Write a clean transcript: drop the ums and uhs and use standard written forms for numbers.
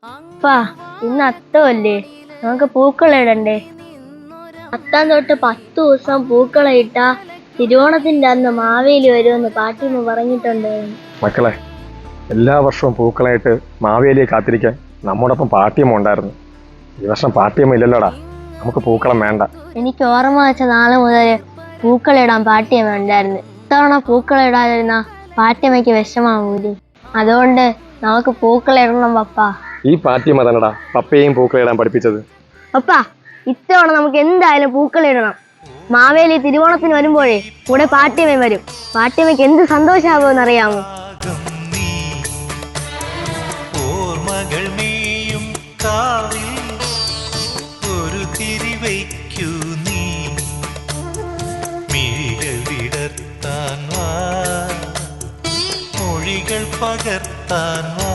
അപ്പാ ഇന്ന് അത്തമല്ലേ, നമുക്ക് പൂക്കളിടണ്ടേ? അത്താൻ തൊട്ട് 10 ദിവസം പൂക്കളയിട്ടാ തിരുവോണത്തിന്റെ അന്ന് മാവേലി വരുമെന്ന് പാട്ടിമ്മ പറഞ്ഞിട്ടുണ്ട്. മക്കളെ, എല്ലാ വർഷവും പൂക്കളായിട്ട് മാവേലിയെ കാത്തിരിക്കാൻ നമ്മോടൊപ്പം പാട്ടിയമ്മ ഉണ്ടായിരുന്നു. ഈ വർഷം പാട്ടിയമ്മ ഇല്ലല്ലോടാ, നമുക്ക് പൂക്കളം വേണ്ട. എനിക്ക് ഓർമ്മ വെച്ച നാളെ മുതൽ പൂക്കളിടാൻ പാട്ടിയമ്മ ഉണ്ടായിരുന്നു. ഇത്തവണ പൂക്കളിടാതിരുന്ന പാട്ടിയമ്മയ്ക്ക് വിഷമാവൂലേ? അതുകൊണ്ട് നമുക്ക് പൂക്കളിടണം പപ്പാ. ഈ പാട്ടിയമ്മ തന്നെടാ പപ്പയെയും പൂക്കളിടാൻ പഠിപ്പിച്ചത്. പപ്പാ, ഇത്തവണ നമുക്ക് എന്തായാലും പൂക്കളിടണം. മാവേലി തിരുവോണത്തിന് വരുമ്പോഴേ കൂടെ പാട്ടിയമ്മ വരും. പാട്ടിയമ്മയ്ക്ക് എന്ത് സന്തോഷമാകുമെന്ന് അറിയാമോ? ഒരു തിരിവയ്ക്കൂ നീ മിഴികൾ വിടർത്താൻ വാ, മൊഴികൾ പകർത്താൻ വാ.